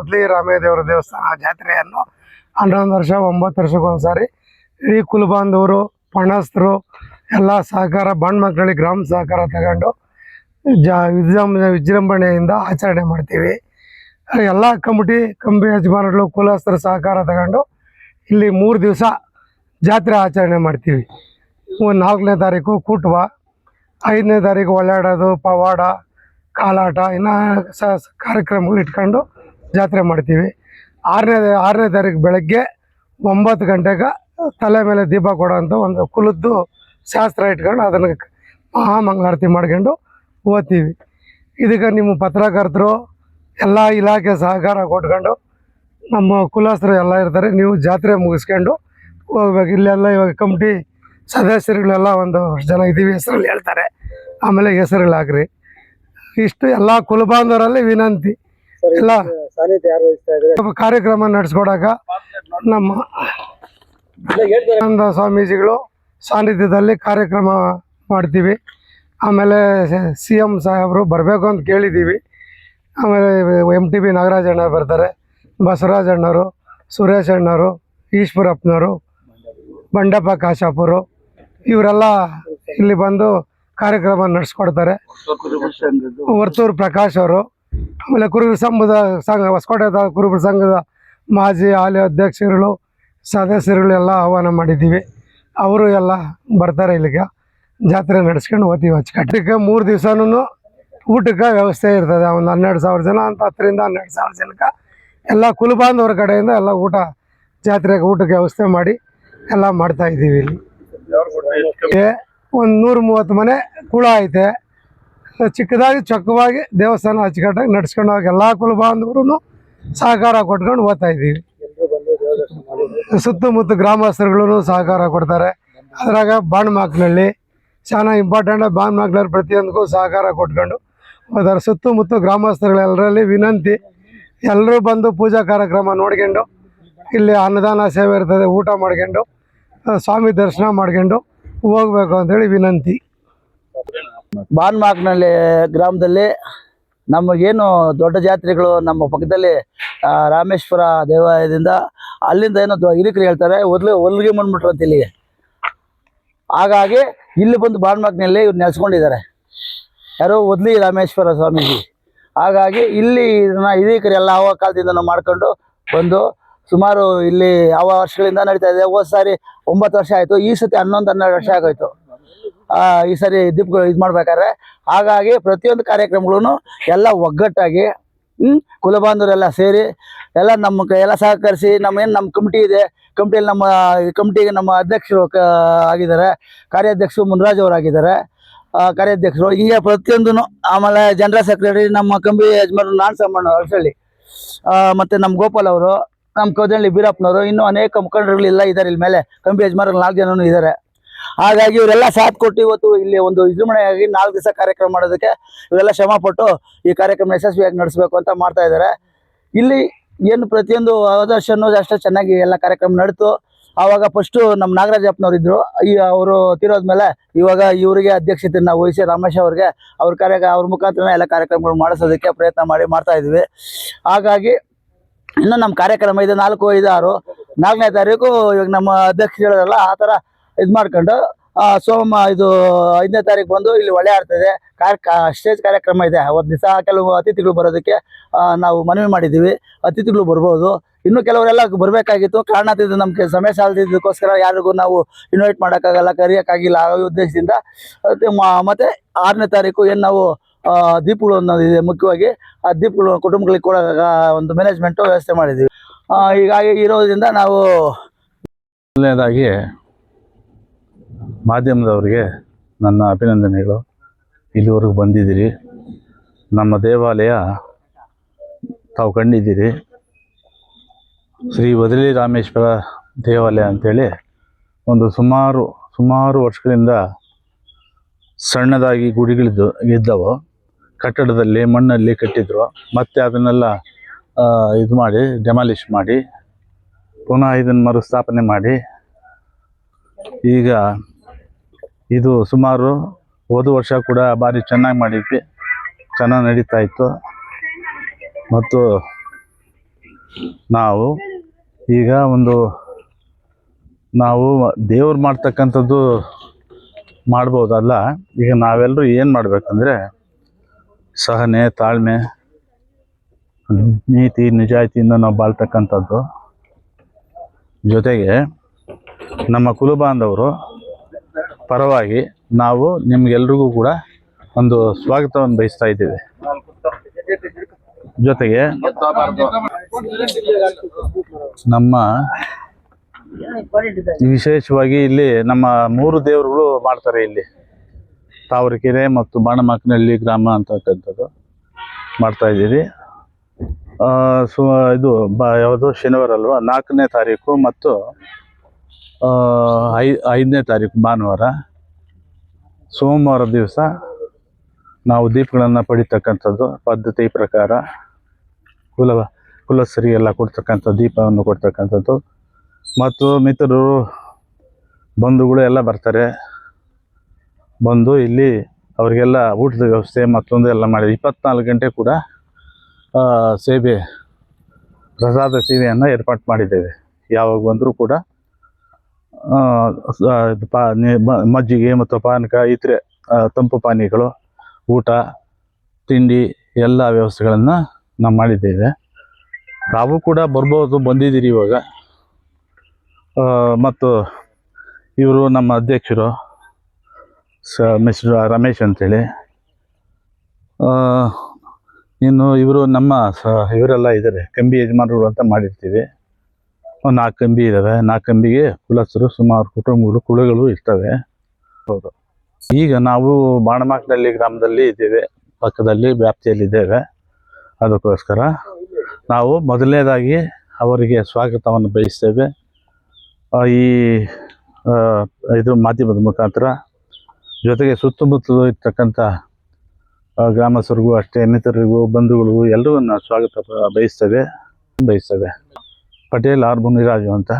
ಒದ್ಲಿ ರಾಮೇದೇವರ ದೇವಸ್ಥಾನ ಜಾತ್ರೆಯನ್ನು 11 ವರ್ಷ 9 ವರ್ಷಕ್ಕೊಂದ್ಸಾರಿ ಇಡೀ ಕುಲಬಾಂಧವರು ಪಣಸ್ಥರು ಎಲ್ಲ ಸಹಕಾರ ಬಣ್ಣ ಮಕ್ಕಳಿಗೆ ಗ್ರಾಮ ಸಹಕಾರ ತಗೊಂಡು ವಿಜೃಂಭಣೆಯಿಂದ ಆಚರಣೆ ಮಾಡ್ತೀವಿ. ಎಲ್ಲ ಕಂಬಿ ಯಜಮಾನರು ಕುಲಸ್ಥರ ಸಹಕಾರ ತಗೊಂಡು ಇಲ್ಲಿ 3 ದಿವಸ ಜಾತ್ರೆ ಆಚರಣೆ ಮಾಡ್ತೀವಿ. 4ನೇ ತಾರೀಕು ಕೂಟ್ವ, 5ನೇ ತಾರೀಕು ಒಳ್ಳಾಡೋದು, ಪವಾಡ, ಕಾಲಾಟ ಇನ್ನು ಕಾರ್ಯಕ್ರಮಗಳು ಇಟ್ಕೊಂಡು ಜಾತ್ರೆ ಮಾಡ್ತೀವಿ. 6ನೇ ತಾರೀಕು ಬೆಳಗ್ಗೆ 9 ಗಂಟೆಗೆ ತಲೆ ಮೇಲೆ ದೀಪ ಕೊಡೋಂಥ ಒಂದು ಕುಲದ್ದು ಶಾಸ್ತ್ರ ಇಟ್ಕೊಂಡು ಅದನ್ನು ಮಹಾಮಂಗಳಾರತಿ ಮಾಡ್ಕೊಂಡು ಹೋಗ್ತೀವಿ. ಇದಕ್ಕೆ ನಿಮ್ಮ ಪತ್ರಕರ್ತರು ಎಲ್ಲ ಇಲಾಖೆ ಸಹಕಾರ ಕೊಟ್ಕೊಂಡು ನಮ್ಮ ಕುಲಸ್ಥರು ಎಲ್ಲ ಇರ್ತಾರೆ. ನೀವು ಜಾತ್ರೆ ಮುಗಿಸ್ಕೊಂಡು ಹೋಗ್ಬೇಕು. ಇಲ್ಲೆಲ್ಲ ಇವಾಗ ಕಮಿಟಿ ಸದಸ್ಯರುಗಳೆಲ್ಲ ಒಂದು ಜನ ಇದ್ದೀವಿ, ಹೆಸರಲ್ಲಿ ಹೇಳ್ತಾರೆ, ಆಮೇಲೆ ಹೆಸರುಗಳು ಹಾಕ್ರಿ. ಇಷ್ಟು ಎಲ್ಲ ಕುಲಬಾಂಧವರಲ್ಲಿ ವಿನಂತಿ. ಎಲ್ಲ ಕಾರ್ಯಕ್ರಮ ನಡೆಸ್ಕೊಡಾಕ ನಮ್ಮ ಸ್ವಾಮೀಜಿಗಳು ಸಾನ್ನಿಧ್ಯದಲ್ಲಿ ಕಾರ್ಯಕ್ರಮ ಮಾಡ್ತೀವಿ. ಆಮೇಲೆ CM ಸಾಹೇಬರು ಬರಬೇಕು ಅಂತ ಕೇಳಿದ್ದೀವಿ. ಆಮೇಲೆ MTB ನಾಗರಾಜ್ ಅಣ್ಣ ಬರ್ತಾರೆ, ಬಸವರಾಜ್ ಅಣ್ಣವರು, ಸುರೇಶ್ ಅಣ್ಣವರು, ಈಶ್ವರಪ್ಪನವರು, ಬಂಡಪ್ಪ ಕಾಶಾಪುರು ಇವರೆಲ್ಲ ಇಲ್ಲಿ ಬಂದು ಕಾರ್ಯಕ್ರಮ ನಡೆಸ್ಕೊಡ್ತಾರೆ. ವರ್ತೂರು ಪ್ರಕಾಶ್ ಅವರು, ಆಮೇಲೆ ಕುರುಬರ ಸಂಘ ಹೊಸಕೋಟೆ ಕುರುಬರ ಸಂಘದ ಮಾಜಿ ಹಾಲಿ ಅಧ್ಯಕ್ಷರುಗಳು ಸದಸ್ಯರುಗಳೆಲ್ಲ ಆಹ್ವಾನ ಮಾಡಿದ್ದೀವಿ. ಅವರು ಎಲ್ಲ ಬರ್ತಾರೆ. ಇಲ್ಲಿಗೆ ಜಾತ್ರೆ ನಡೆಸ್ಕೊಂಡು ಹೋಗ್ತೀವಿ. ಅಚ್ಚುಕಟ್ಟಕ್ಕೆ 3 ದಿವಸನೂ ಊಟಕ್ಕೆ ವ್ಯವಸ್ಥೆ ಇರ್ತದೆ. ಒಂದು 12,000 ಜನ ಅಂತ 10 ರಿಂದ 12,000 ಜನಕ್ಕೆ ಎಲ್ಲ ಕುಲಬಾಂಧವರ ಕಡೆಯಿಂದ ಎಲ್ಲ ಜಾತ್ರೆಗೆ ಊಟಕ್ಕೆ ವ್ಯವಸ್ಥೆ ಮಾಡಿ ಎಲ್ಲ ಮಾಡ್ತಾಯಿದ್ದೀವಿ. ಇಲ್ಲಿ ಒಂದು 130 ಮನೆ ಕುಳ ಐತೆ. ಚಿಕ್ಕದಾಗಿ ಚೊಕ್ಕವಾಗಿ ದೇವಸ್ಥಾನ ಅಚ್ಚುಕಟ್ಟಾಗಿ ನಡ್ಸ್ಕೊಂಡು ಹೋಗಿ ಎಲ್ಲ ಕುಲಬಾಂಧವರು ಸಹಕಾರ ಕೊಟ್ಕೊಂಡು ಹೋಗ್ತಾಯಿದ್ದೀವಿ. ಸುತ್ತಮುತ್ತ ಗ್ರಾಮಸ್ಥರುಗಳು ಸಹಕಾರ ಕೊಡ್ತಾರೆ. ಅದ್ರಾಗ ಬಾಣಮಾಕ್ನಳ್ಳಿ ಚೆನ್ನಾಗಿ ಇಂಪಾರ್ಟೆಂಟ್. ಬಾಣಮಾಕ್ನಳ್ಳಿ ಪ್ರತಿಯೊಂದಕ್ಕೂ ಸಹಕಾರ ಕೊಟ್ಕೊಂಡು ಹೋದಾರೆ. ಸುತ್ತಮುತ್ತ ಗ್ರಾಮಸ್ಥರುಗಳೆಲ್ಲರಲ್ಲಿ ವಿನಂತಿ, ಎಲ್ಲರೂ ಬಂದು ಪೂಜಾ ಕಾರ್ಯಕ್ರಮ ನೋಡ್ಕೊಂಡು ಇಲ್ಲಿ ಅನ್ನದಾನ ಸೇವೆ ಇರ್ತದೆ, ಊಟ ಮಾಡ್ಕೊಂಡು ಸ್ವಾಮಿ ದರ್ಶನ ಮಾಡ್ಕೊಂಡು ಹೋಗ್ಬೇಕು ಅಂತೇಳಿ ವಿನಂತಿ. ಬಾನ್ಮಾಕ್ನಳ್ಳಿ ಗ್ರಾಮದಲ್ಲಿ ನಮಗೇನು ದೊಡ್ಡ ಜಾತ್ರೆಗಳು ನಮ್ಮ ಪಕ್ಕದಲ್ಲಿ ರಾಮೇಶ್ವರ ದೇವಾಲಯದಿಂದ ಅಲ್ಲಿಂದ ಏನೋ ಹಿರಿಕರು ಹೇಳ್ತಾರೆ ಹೊಲಿಗೆ ಮಣ್ಬಿಟ್ರು ಅಂತ ಇಲ್ಲಿಗೆ. ಹಾಗಾಗಿ ಇಲ್ಲಿ ಬಂದು ಬಾನ್ಮಾಕ್ನಲ್ಲಿ ಇವ್ರು ನೆಲೆಸ್ಕೊಂಡಿದ್ದಾರೆ. ಯಾರೋ ಒದ್ಲಿ ರಾಮೇಶ್ವರ ಸ್ವಾಮೀಜಿ. ಹಾಗಾಗಿ ಇಲ್ಲಿ ಇದನ್ನ ಹಿರಿಕರೆಲ್ಲ ಆವ ಕಾಲದಿಂದ ನಾವು ಮಾಡ್ಕೊಂಡು ಬಂದು ಸುಮಾರು ಇಲ್ಲಿ ಯಾವ ವರ್ಷಗಳಿಂದ ನಡೀತಾ ಇದೆ. ಹೋದ ಸಾರಿ 9 ವರ್ಷ ಆಯಿತು, ಈ ಸತಿ 11-12 ವರ್ಷ ಆಗೋಯ್ತು ಈ ಸರಿ ದೀಪಗಳು ಇದು ಮಾಡ್ಬೇಕಾದ್ರೆ. ಹಾಗಾಗಿ ಪ್ರತಿಯೊಂದು ಕಾರ್ಯಕ್ರಮಗಳು ಎಲ್ಲ ಒಗ್ಗಟ್ಟಾಗಿ ಕುಲಬಾಂಧವರೆಲ್ಲ ಸೇರಿ ಎಲ್ಲ ಎಲ್ಲ ಸಹಕರಿಸಿ ನಮ್ಮ ಕಮಿಟಿ ಇದೆ. ಕಮಿಟಿಗೆ ನಮ್ಮ ಅಧ್ಯಕ್ಷರು ಆಗಿದ್ದಾರೆ, ಕಾರ್ಯಾಧ್ಯಕ್ಷರು ಮುನ್ರಾಜ್ ಅವರಾಗಿದ್ದಾರೆ, ಕಾರ್ಯಾಧ್ಯಕ್ಷರು ಹೀಗೆ ಪ್ರತಿಯೊಂದೂ. ಆಮೇಲೆ ಜನರಲ್ ಸೆಕ್ರೆಟರಿ ನಮ್ಮ ಕಂಬಿ ಯಜಮಾನರು ನಾನ್ಸಮ್ಮಣ್ಣ ಅಳಸಳ್ಳಿ, ಮತ್ತು ನಮ್ಮ ಗೋಪಾಲ್ ಅವರು, ನಮ್ಮ ಕೌದಳ್ಳಿ ಬೀರಪ್ಪನವರು, ಇನ್ನೂ ಅನೇಕ ಮುಖಂಡರುಗಳೆಲ್ಲ ಇದ್ದಾರೆ. ಇಲ್ಲಿ ಮೇಲೆ ಕಂಬಿ ಯಜಮಾನರು 4 ಜನನೂ ಇದ್ದಾರೆ. ಹಾಗಾಗಿ ಇವರೆಲ್ಲ ಸಾಥ್ ಕೊಟ್ಟು ಇವತ್ತು ಇಲ್ಲಿ ಒಂದು ವಿಜೃಂಭಣೆಯಾಗಿ 4 ದಿವಸ ಕಾರ್ಯಕ್ರಮ ಮಾಡೋದಕ್ಕೆ ಇವರೆಲ್ಲ ಶ್ರಮ ಪಟ್ಟು ಈ ಕಾರ್ಯಕ್ರಮ ಯಶಸ್ವಿಯಾಗಿ ನಡೆಸಬೇಕು ಅಂತ ಮಾಡ್ತಾ ಇದ್ದಾರೆ. ಇಲ್ಲಿ ಏನು ಪ್ರತಿಯೊಂದು ವರ್ಷನೂ ಅಷ್ಟೇ ಚೆನ್ನಾಗಿ ಎಲ್ಲ ಕಾರ್ಯಕ್ರಮ ನಡೆತು. ಆವಾಗ ಫಸ್ಟು ನಮ್ಮ ನಾಗರಾಜಪ್ಪನವ್ರು ಇದ್ದರು, ಅವರು ತೀರೋದ್ಮೇಲೆ ಇವಾಗ ಇವರಿಗೆ ಅಧ್ಯಕ್ಷತೆಯನ್ನು ವಹಿಸಿ ರಮೇಶ್ ಅವ್ರಿಗೆ ಅವ್ರ ಮುಖಾಂತರ ಎಲ್ಲ ಕಾರ್ಯಕ್ರಮಗಳು ಮಾಡಿಸೋದಕ್ಕೆ ಪ್ರಯತ್ನ ಮಾಡ್ತಾ ಇದ್ವಿ. ಹಾಗಾಗಿ ಇನ್ನೂ ನಮ್ಮ ಕಾರ್ಯಕ್ರಮ ಇದೆ 4, 5, 6, 4ನೇ ತಾರೀಕು ಇವಾಗ ನಮ್ಮ ಅಧ್ಯಕ್ಷಗಳೆಲ್ಲ ಆ ಥರ ಇದು ಮಾಡ್ಕೊಂಡು 5ನೇ ತಾರೀಕು ಬಂದು ಇಲ್ಲಿ ಒಳ್ಳೆ ಆಡ್ತದೆ ಸ್ಟೇಜ್ ಕಾರ್ಯಕ್ರಮ ಇದೆ. ಒಂದು ದಿವಸ ಕೆಲವು ಅತಿಥಿಗಳು ಬರೋದಕ್ಕೆ ನಾವು ಮನವಿ ಮಾಡಿದ್ದೀವಿ. ಅತಿಥಿಗಳು ಬರ್ಬೋದು. ಇನ್ನೂ ಕೆಲವರೆಲ್ಲ ಬರಬೇಕಾಗಿತ್ತು, ಕಾರಣದಿಂದ ನಮಗೆ ಸಮಯ ಸಾಲದಿದ್ದಕ್ಕೋಸ್ಕರ ಯಾರಿಗೂ ನಾವು ಇನ್ವೈಟ್ ಮಾಡೋಕ್ಕಾಗಲ್ಲ, ಕರೆಯೋಕ್ಕಾಗಿಲ್ಲ. ಆ ಉದ್ದೇಶದಿಂದ ಮತ್ತು 6ನೇ ತಾರೀಕು ಏನು ನಾವು ದೀಪಗಳು ಅನ್ನೋದಿದೆ ಮುಖ್ಯವಾಗಿ. ಆ ದೀಪಗಳು ಕುಟುಂಬಗಳಿಗೆ ಕೂಡ ಒಂದು ಮ್ಯಾನೇಜ್ಮೆಂಟು ವ್ಯವಸ್ಥೆ ಮಾಡಿದ್ದೀವಿ. ಹೀಗಾಗಿ ಇರೋದ್ರಿಂದ ನಾವು ಮೊದಲನೇದಾಗಿ ಮಾಧ್ಯಮದವರಿಗೆ ನನ್ನ ಅಭಿನಂದನೆಗಳು. ಇಲ್ಲಿವರೆಗೂ ಬಂದಿದ್ದೀರಿ, ನಮ್ಮ ದೇವಾಲಯ ತಾವು ಕಂಡಿದ್ದೀರಿ. ಶ್ರೀ ಒದ್ಲಿ ರಾಮೇಶ್ವರ ದೇವಾಲಯ ಅಂಥೇಳಿ ಒಂದು ಸುಮಾರು ವರ್ಷಗಳಿಂದ ಸಣ್ಣದಾಗಿ ಗುಡಿಗಳಿದ್ದು ಇದ್ದವು. ಕಟ್ಟಡದಲ್ಲಿ ಮಣ್ಣಲ್ಲಿ ಕಟ್ಟಿದ್ರು. ಮತ್ತು ಅದನ್ನೆಲ್ಲ ಇದು ಮಾಡಿ ಡೆಮಾಲಿಷ್ ಮಾಡಿ ಪುನಃ ಇದನ್ನು ಮರುಸ್ಥಾಪನೆ ಮಾಡಿ ಈಗ ಇದು ಸುಮಾರು ಹೋದ ವರ್ಷ ಕೂಡ ಭಾರಿ ಚೆನ್ನಾಗಿ ಮಾಡಿದ್ವಿ, ಚೆನ್ನಾಗಿ ನಡೀತಾ ಇತ್ತು. ಮತ್ತು ನಾವು ಈಗ ನಾವು ದೇವ್ರು ಮಾಡ್ತಕ್ಕಂಥದ್ದು ಮಾಡ್ಬೋದಲ್ಲ. ಈಗ ನಾವೆಲ್ಲರೂ ಏನು ಮಾಡಬೇಕಂದ್ರೆ ಸಹನೆ, ತಾಳ್ಮೆ, ನೀತಿ ನಿಜಾಯಿತಿಯಿಂದ ನಾವು ಬಾಳ್ತಕ್ಕಂಥದ್ದು. ಜೊತೆಗೆ ನಮ್ಮ ಕುಲಬಾಂಧವರು ಪರವಾಗಿ ನಾವು ನಿಮ್ಗೆಲ್ರಿಗೂ ಕೂಡ ಒಂದು ಸ್ವಾಗತವನ್ನು ಬಯಸ್ತಾ ಇದ್ದೀವಿ. ಜೊತೆಗೆ ನಮ್ಮ ವಿಶೇಷವಾಗಿ ಇಲ್ಲಿ ನಮ್ಮ 3 ದೇವರುಗಳು ಮಾಡ್ತಾರೆ. ಇಲ್ಲಿ ತಾವರೆಕೆರೆ ಮತ್ತು ಬಾಣಮಕ್ಕನಹಳ್ಳಿ ಗ್ರಾಮ ಅಂತಕ್ಕಂಥದ್ದು ಮಾಡ್ತಾ ಇದ್ದೀವಿ. ಇದು ಯಾವುದು ಶನಿವಾರ ಅಲ್ವಾ, 4ನೇ ತಾರೀಕು ಮತ್ತು 5ನೇ ತಾರೀಕು ಭಾನುವಾರ, ಸೋಮವಾರ ದಿವಸ ನಾವು ದೀಪಗಳನ್ನು ಪಡಿತಕ್ಕಂಥದ್ದು ಪದ್ಧತಿ ಪ್ರಕಾರ. ಕುಲಸ್ಥರಿಗೆಲ್ಲ ಕೊಡ್ತಕ್ಕಂಥ ದೀಪವನ್ನು ಕೊಡ್ತಕ್ಕಂಥದ್ದು. ಮತ್ತು ಮಿತ್ರರು ಬಂಧುಗಳು ಎಲ್ಲ ಬರ್ತಾರೆ. ಬಂದು ಇಲ್ಲಿ ಅವರಿಗೆಲ್ಲ ಊಟದ ವ್ಯವಸ್ಥೆ ಮತ್ತೊಂದು ಎಲ್ಲ ಮಾಡಿ 24 ಗಂಟೆ ಕೂಡ ಸೇವೆ, ಪ್ರಸಾದ ಸೇವೆಯನ್ನು ಏರ್ಪಾಡು ಮಾಡಿದ್ದೇವೆ. ಯಾವಾಗ ಬಂದರೂ ಕೂಡ ಮಜ್ಜಿಗೆ ಮತ್ತು ಪಾನಕ, ಇತರೆ ತಂಪು ಪಾನೀಯಗಳು, ಊಟ ತಿಂಡಿ ಎಲ್ಲ ವ್ಯವಸ್ಥೆಗಳನ್ನು ನಾವು ಮಾಡಿದ್ದೇವೆ. ತಾವು ಕೂಡ ಬರ್ಬೋದು, ಬಂದಿದ್ದೀರಿ ಇವಾಗ. ಮತ್ತು ಇವರು ನಮ್ಮ ಅಧ್ಯಕ್ಷರು ಮಿಸ್ಟರ್ ರಮೇಶ್ ಅಂತೇಳಿ. ಇನ್ನು ಇವರು ನಮ್ಮ ಇವರೆಲ್ಲ ಇದ್ದಾರೆ, ಕಂಬಿ ಯಜಮಾನರು ಅಂತ ಮಾಡಿರ್ತೀವಿ. 4 ಕಂಬಿ ಇದ್ದಾವೆ. 4 ಕಂಬಿಗೆ ಕುಲಸ್ಥರು ಸುಮಾರು ಕುಲಗಳು ಇರ್ತವೆ. ಹೌದು. ಈಗ ನಾವು ಬಾಣಮಕ್ಕನಹಳ್ಳಿ ಗ್ರಾಮದಲ್ಲಿ ಇದ್ದೇವೆ, ಪಕ್ಕದಲ್ಲಿ ವ್ಯಾಪ್ತಿಯಲ್ಲಿದ್ದೇವೆ. ಅದಕ್ಕೋಸ್ಕರ ನಾವು ಮೊದಲನೇದಾಗಿ ಅವರಿಗೆ ಸ್ವಾಗತವನ್ನು ಬಯಸ್ತೇವೆ. ಇದು ಮಾಧ್ಯಮದ ಮುಖಾಂತರ. ಜೊತೆಗೆ ಸುತ್ತಮುತ್ತಲು ಇರ್ತಕ್ಕಂಥ ಗ್ರಾಮಸ್ಥರಿಗೂ ಅಷ್ಟೇ, ಮಿತ್ರರಿಗೂ ಬಂಧುಗಳಿಗೂ ಎಲ್ಲರೂ ಸ್ವಾಗತ ಬಯಸ್ತೇವೆ. ಪಟೇಲ್ ಆರ್ ಮುನಿರಾಜು ಅಂತ